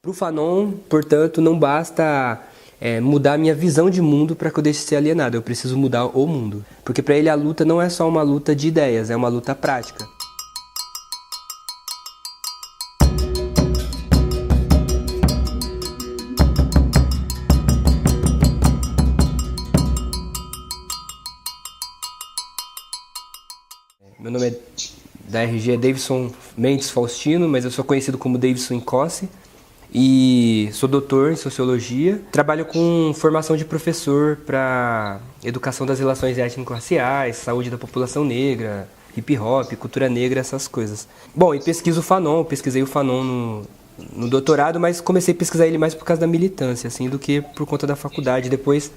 Para o Fanon, portanto, não basta mudar a minha visão de mundo para que eu deixe de ser alienado. Eu preciso mudar o mundo. Porque para ele a luta não é só uma luta de ideias, é uma luta prática. Meu nome da RG é Davidson Mendes Faustino, mas eu sou conhecido como Davidson Incossi. E sou doutor em Sociologia. Trabalho com formação de professor para educação das relações étnico-raciais, saúde da população negra, hip hop, cultura negra, essas coisas. Bom, e pesquiso o Fanon, pesquisei o Fanon no doutorado, mas comecei a pesquisar ele mais por causa da militância, assim, do que por conta da faculdade. Depois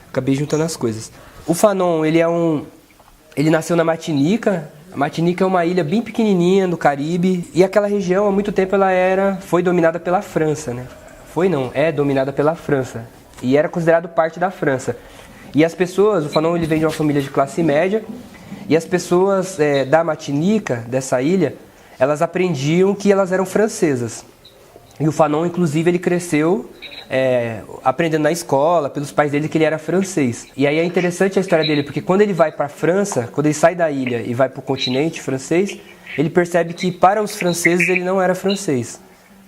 acabei juntando as coisas. O Fanon, ele nasceu na Martinica. A Martinica é uma ilha bem pequenininha no Caribe, e aquela região há muito tempo foi dominada pela França, né? É dominada pela França, e era considerado parte da França. E as pessoas, o Fanon ele vem de uma família de classe média, e as pessoas da Martinica, dessa ilha, elas aprendiam que elas eram francesas. E o Fanon, inclusive, ele cresceu aprendendo na escola, pelos pais dele, que ele era francês. E aí é interessante a história dele, porque quando ele vai para a França, quando ele sai da ilha e vai para o continente francês, ele percebe que para os franceses ele não era francês.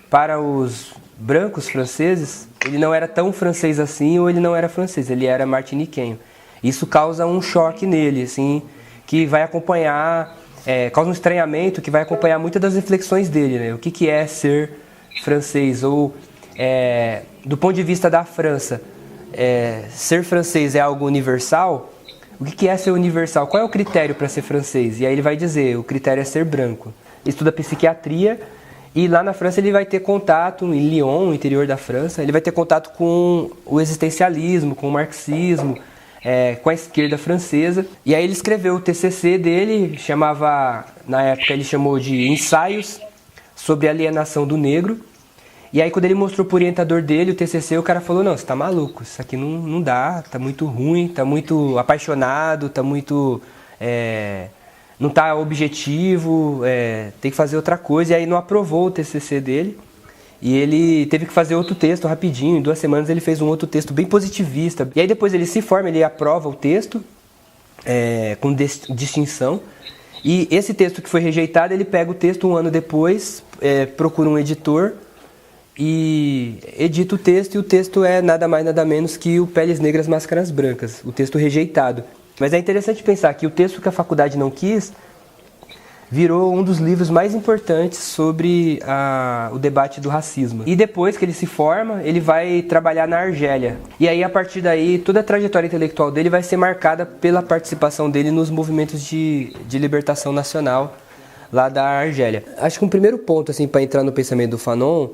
Para os brancos franceses, ele não era tão francês assim, ou ele não era francês, ele era martiniquenho. Isso causa um choque nele, assim, que vai acompanhar, causa um estranhamento que vai acompanhar muitas das reflexões dele, né? O que é ser francês, ou do ponto de vista da França, ser francês é algo universal? O que é ser universal? Qual é o critério para ser francês? E aí ele vai dizer, o critério é ser branco. Ele estuda psiquiatria, e lá na França ele vai ter contato, em Lyon, no interior da França, ele vai ter contato com o existencialismo, com o marxismo, com a esquerda francesa. E aí ele escreveu o TCC dele, na época ele chamou de Ensaios sobre a Alienação do Negro. E aí quando ele mostrou pro orientador dele o TCC, o cara falou, não, você tá maluco, isso aqui não dá, tá muito ruim, tá muito apaixonado, tá muito... não tá objetivo, tem que fazer outra coisa. E aí não aprovou o TCC dele, e ele teve que fazer outro texto rapidinho, em 2 semanas ele fez um outro texto bem positivista. E aí depois ele se forma, ele aprova o texto, com distinção. E esse texto que foi rejeitado, ele pega o texto 1 ano depois, procura um editor, e edita o texto, e o texto é nada mais nada menos que o Peles Negras, Máscaras Brancas, o texto rejeitado. Mas é interessante pensar que o texto que a faculdade não quis virou um dos livros mais importantes sobre o debate do racismo. E depois que ele se forma, ele vai trabalhar na Argélia. E aí, a partir daí, toda a trajetória intelectual dele vai ser marcada pela participação dele nos movimentos de libertação nacional lá da Argélia. Acho que um primeiro ponto, assim, para entrar no pensamento do Fanon,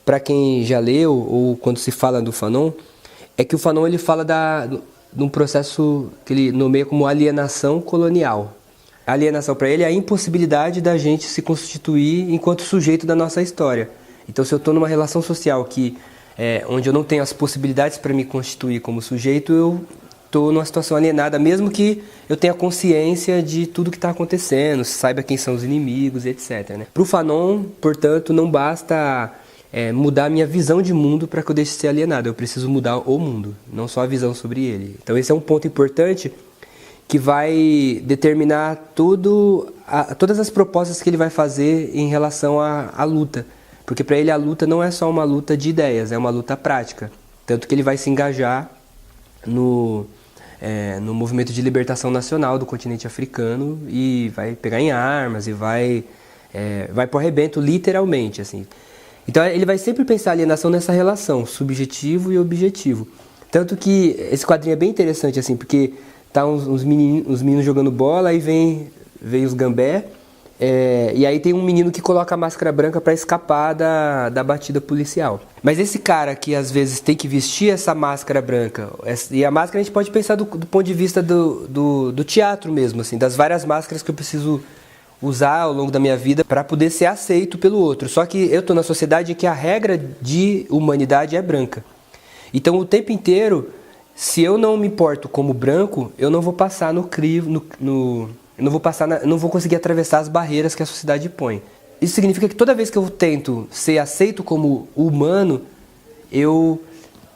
para quem já leu ou quando se fala do Fanon, é que o Fanon ele fala de um processo que ele nomeia como alienação colonial. A alienação para ele é a impossibilidade da gente se constituir enquanto sujeito da nossa história. Então, se eu estou numa relação social onde eu não tenho as possibilidades para me constituir como sujeito, eu estou numa situação alienada, mesmo que eu tenha consciência de tudo que está acontecendo, saiba quem são os inimigos, etc. Né? Para o Fanon, portanto, não basta mudar a minha visão de mundo para que eu deixe de ser alienado. Eu preciso mudar o mundo, não só a visão sobre ele. Então esse é um ponto importante que vai determinar todas as propostas que ele vai fazer em relação à luta. Porque para ele a luta não é só uma luta de ideias, é uma luta prática. Tanto que ele vai se engajar no movimento de libertação nacional do continente africano, e vai pegar em armas e vai pro arrebento, literalmente, assim. Então ele vai sempre pensar a alienação nessa relação, subjetivo e objetivo. Tanto que esse quadrinho é bem interessante, assim, porque tá uns meninos jogando bola, aí vem os gambé, e aí tem um menino que coloca a máscara branca para escapar da batida policial. Mas esse cara que às vezes tem que vestir essa máscara branca, e a máscara a gente pode pensar do ponto de vista do teatro mesmo, assim, das várias máscaras que eu preciso usar ao longo da minha vida para poder ser aceito pelo outro. Só que eu estou na sociedade em que a regra de humanidade é branca. Então o tempo inteiro, se eu não me porto como branco, eu não vou passar no crivo, não vou conseguir atravessar as barreiras que a sociedade põe. Isso significa que toda vez que eu tento ser aceito como humano, eu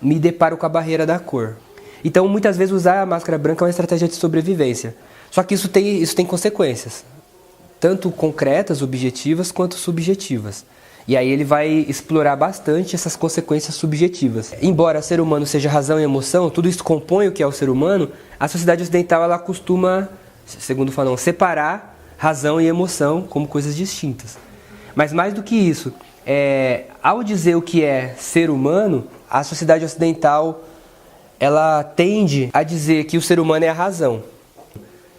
me deparo com a barreira da cor. Então, muitas vezes, usar a máscara branca é uma estratégia de sobrevivência. Só que isso tem consequências, tanto concretas, objetivas, quanto subjetivas. E aí ele vai explorar bastante essas consequências subjetivas. Embora ser humano seja razão e emoção, tudo isso compõe o que é o ser humano, a sociedade ocidental ela costuma, segundo Fanon, separar razão e emoção como coisas distintas. Mas mais do que isso, ao dizer o que é ser humano, a sociedade ocidental ela tende a dizer que o ser humano é a razão.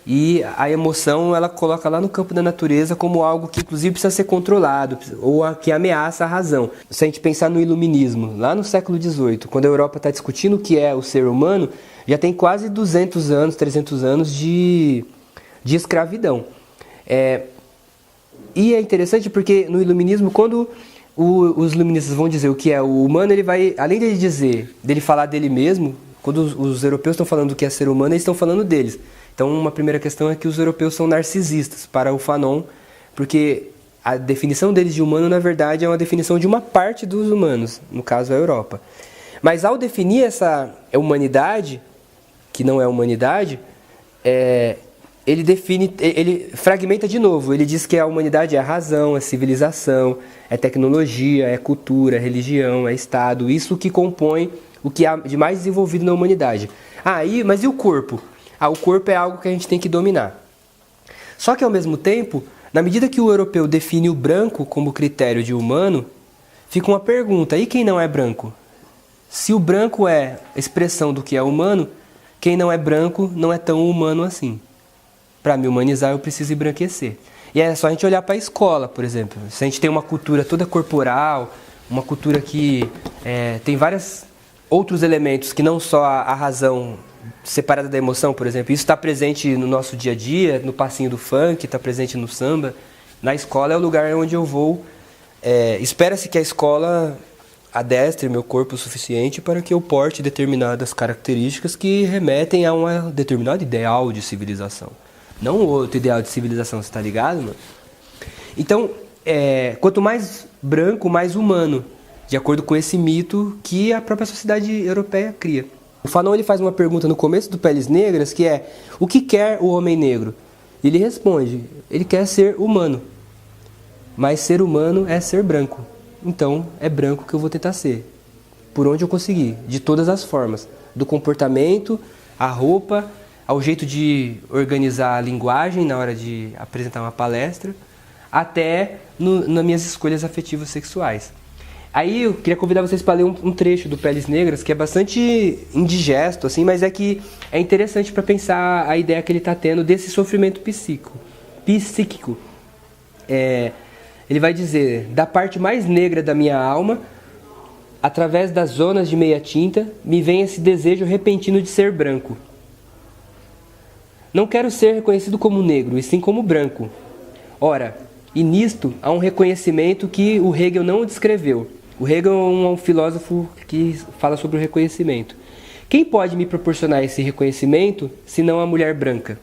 E a emoção ela coloca lá no campo da natureza como algo que inclusive precisa ser controlado, ou que ameaça a razão. Se a gente pensar no iluminismo, lá no século XVIII, quando a Europa está discutindo o que é o ser humano, já tem quase 200 anos, 300 anos de escravidão. E é interessante porque no iluminismo, quando os iluministas vão dizer o que é o humano, ele vai, além dele falar dele mesmo, quando os europeus estão falando do que é ser humano, eles estão falando deles. Então, uma primeira questão é que os europeus são narcisistas para o Fanon, porque a definição deles de humano, na verdade, é uma definição de uma parte dos humanos, no caso a Europa. Mas ao definir essa humanidade, que não é humanidade, ele fragmenta de novo. Ele diz que a humanidade é a razão, é civilização, é tecnologia, é cultura, é religião, é Estado, isso que compõe o que há de mais desenvolvido na humanidade. Mas e o corpo? O corpo é algo que a gente tem que dominar. Só que, ao mesmo tempo, na medida que o europeu define o branco como critério de humano, fica uma pergunta: e quem não é branco? Se o branco é expressão do que é humano, quem não é branco não é tão humano assim. Para me humanizar, eu preciso embranquecer. E é só a gente olhar para a escola, por exemplo. Se a gente tem uma cultura toda corporal, uma cultura que tem vários outros elementos que não só a razão separada da emoção, por exemplo. Isso está presente no nosso dia a dia, no passinho do funk, está presente no samba. Na escola é o lugar onde eu vou. Espera-se que a escola adestre meu corpo o suficiente para que eu porte determinadas características que remetem a um determinado ideal de civilização. Não outro ideal de civilização, você está ligado, mano? Então, quanto mais branco, mais humano, de acordo com esse mito que a própria sociedade europeia cria. O Fanon ele faz uma pergunta no começo do Peles Negras, que é: o que quer o homem negro? Ele responde: ele quer ser humano. Mas ser humano é ser branco. Então, é branco que eu vou tentar ser. Por onde eu conseguir, de todas as formas. Do comportamento, à roupa, ao jeito de organizar a linguagem na hora de apresentar uma palestra, até nas minhas escolhas afetivas sexuais. Aí eu queria convidar vocês para ler um trecho do Peles Negras, que é bastante indigesto, assim, mas que é interessante para pensar a ideia que ele está tendo desse sofrimento psíquico. Ele vai dizer: da parte mais negra da minha alma, através das zonas de meia tinta, me vem esse desejo repentino de ser branco. Não quero ser reconhecido como negro, e sim como branco. Ora, e nisto há um reconhecimento que o Hegel não descreveu. O Hegel é um filósofo que fala sobre o reconhecimento. Quem pode me proporcionar esse reconhecimento, senão a mulher branca?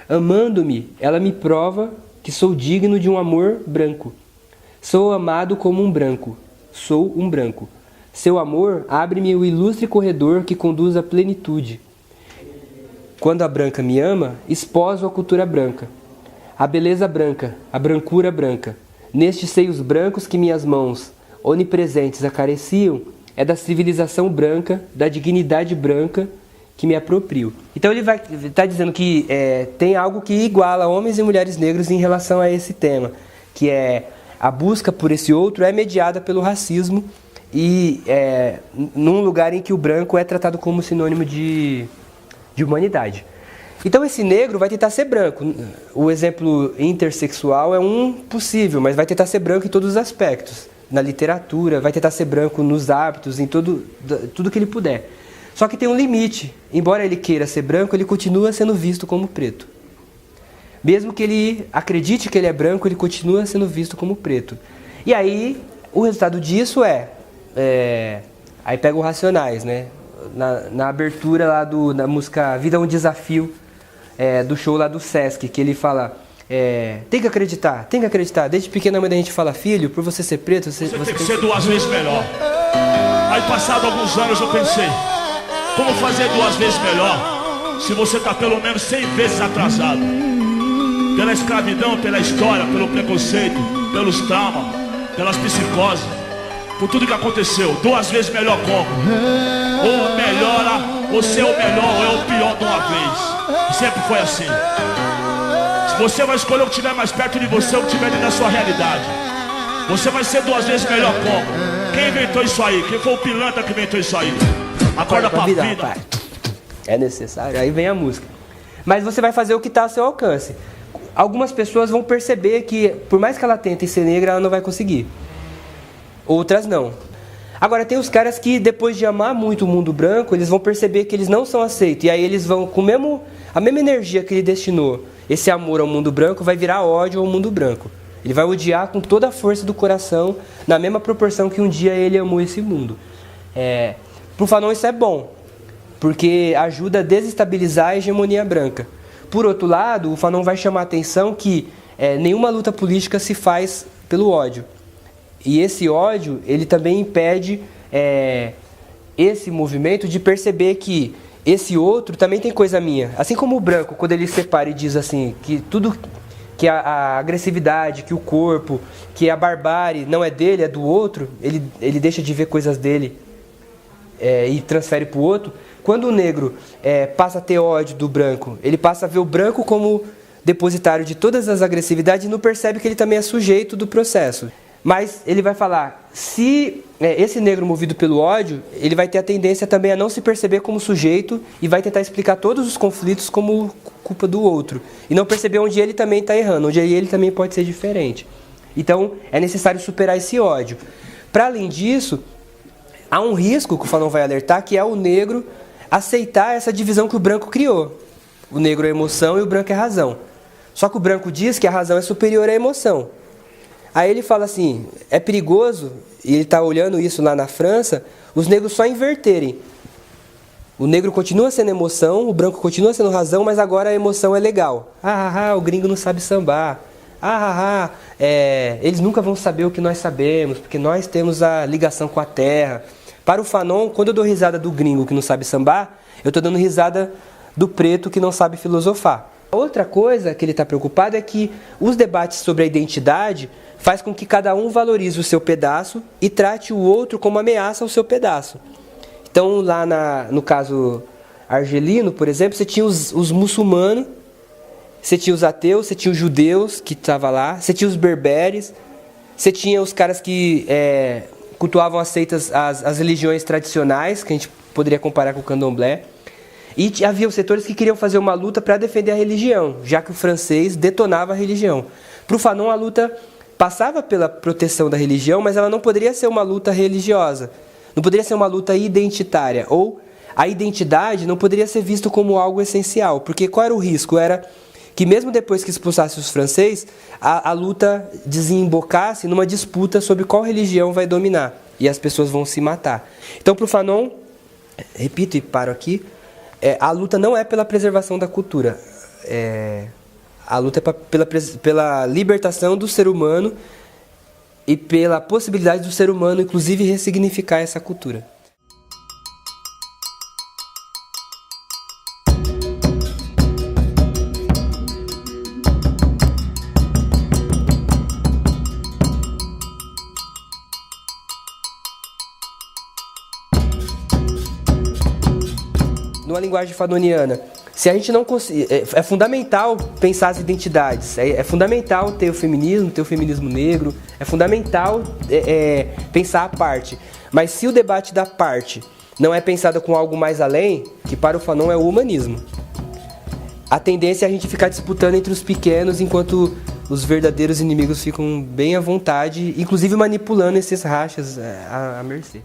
Amando-me, ela me prova que sou digno de um amor branco. Sou amado como um branco. Sou um branco. Seu amor abre-me o ilustre corredor que conduz à plenitude. Quando a branca me ama, esposo a cultura branca. A beleza branca, a brancura branca. Nestes seios brancos que minhas mãos onipresentes acariciam, é da civilização branca, da dignidade branca que me aproprio. Então ele vai estar dizendo que tem algo que iguala homens e mulheres negros em relação a esse tema, que é a busca por esse outro é mediada pelo racismo e num lugar em que o branco é tratado como sinônimo de humanidade. Então esse negro vai tentar ser branco. O exemplo intersexual é um possível, mas vai tentar ser branco em todos os aspectos. Na literatura, vai tentar ser branco nos hábitos, em tudo que ele puder. Só que tem um limite. Embora ele queira ser branco, ele continua sendo visto como preto. Mesmo que ele acredite que ele é branco, ele continua sendo visto como preto. E aí, o resultado disso aí pega o Racionais, né? Na abertura lá da música Vida é um Desafio, do show lá do Sesc, que ele fala: Tem que acreditar, tem que acreditar. Desde pequena a mãe da gente fala, filho, por você ser preto, você tem que ser 2 vezes melhor. Aí passado alguns anos eu pensei, como fazer 2 vezes melhor se você está pelo menos 100 vezes atrasado? Pela escravidão, pela história, pelo preconceito, pelos traumas, pelas psicoses, por tudo que aconteceu. 2 vezes melhor como? Ou melhora, ou ser o melhor, ou é o pior de uma vez. Sempre foi assim. Você vai escolher o que estiver mais perto de você, o que estiver dentro da sua realidade. Você vai ser 2 vezes melhor como? Quem inventou isso aí? Quem foi o pilantra que inventou isso aí? Acorda pra vida. Rapaz. É necessário, aí vem a música. Mas você vai fazer o que está ao seu alcance. Algumas pessoas vão perceber que, por mais que ela tente ser negra, ela não vai conseguir. Outras não. Agora tem os caras que, depois de amar muito o mundo branco, eles vão perceber que eles não são aceitos. E aí eles vão, com a mesma energia que ele destinou esse amor ao mundo branco, vai virar ódio ao mundo branco. Ele vai odiar com toda a força do coração, na mesma proporção que um dia ele amou esse mundo. Pro Fanon isso é bom, porque ajuda a desestabilizar a hegemonia branca. Por outro lado, o Fanon vai chamar a atenção que nenhuma luta política se faz pelo ódio. E esse ódio, ele também impede esse movimento de perceber que esse outro também tem coisa minha. Assim como o branco, quando ele separa e diz assim, que tudo, que a agressividade, que o corpo, que a barbárie não é dele, é do outro, ele deixa de ver coisas dele e transfere para o outro. Quando o negro passa a ter ódio do branco, ele passa a ver o branco como depositário de todas as agressividades e não percebe que ele também é sujeito do processo. Mas ele vai falar, se esse negro movido pelo ódio, ele vai ter a tendência também a não se perceber como sujeito e vai tentar explicar todos os conflitos como culpa do outro. E não perceber onde ele também está errando, onde ele também pode ser diferente. Então, é necessário superar esse ódio. Para além disso, há um risco que o Fanon vai alertar, que é o negro aceitar essa divisão que o branco criou. O negro é emoção e o branco é razão. Só que o branco diz que a razão é superior à emoção. Aí ele fala assim, é perigoso, e ele está olhando isso lá na França, os negros só inverterem. O negro continua sendo emoção, o branco continua sendo razão, mas agora a emoção é legal. O gringo não sabe sambar. Eles nunca vão saber o que nós sabemos, porque nós temos a ligação com a terra. Para o Fanon, quando eu dou risada do gringo que não sabe sambar, eu estou dando risada do preto que não sabe filosofar. Outra coisa que ele está preocupado é que os debates sobre a identidade faz com que cada um valorize o seu pedaço e trate o outro como ameaça ao seu pedaço. Então, lá no caso argelino, por exemplo, você tinha os muçulmanos, você tinha os ateus, você tinha os judeus que estavam lá, você tinha os berberes, você tinha os caras que cultuavam as seitas, as religiões tradicionais, que a gente poderia comparar com o candomblé. E havia os setores que queriam fazer uma luta para defender a religião, já que o francês detonava a religião. Para o Fanon, a luta passava pela proteção da religião, mas ela não poderia ser uma luta religiosa. Não poderia ser uma luta identitária. Ou a identidade não poderia ser vista como algo essencial. Porque qual era o risco? Era que mesmo depois que expulsasse os franceses, a luta desembocasse numa disputa sobre qual religião vai dominar. E as pessoas vão se matar. Então, para o Fanon, repito e paro aqui, a luta não é pela preservação da cultura. A luta é pela libertação do ser humano e pela possibilidade do ser humano, inclusive, ressignificar essa cultura. Numa linguagem fanoniana, se a gente não conseguir, é fundamental pensar as identidades, é fundamental ter o feminismo negro, é fundamental pensar a parte. Mas se o debate da parte não é pensado com algo mais além, que para o Fanon é o humanismo, a tendência é a gente ficar disputando entre os pequenos, enquanto os verdadeiros inimigos ficam bem à vontade, inclusive manipulando esses rachas à mercê.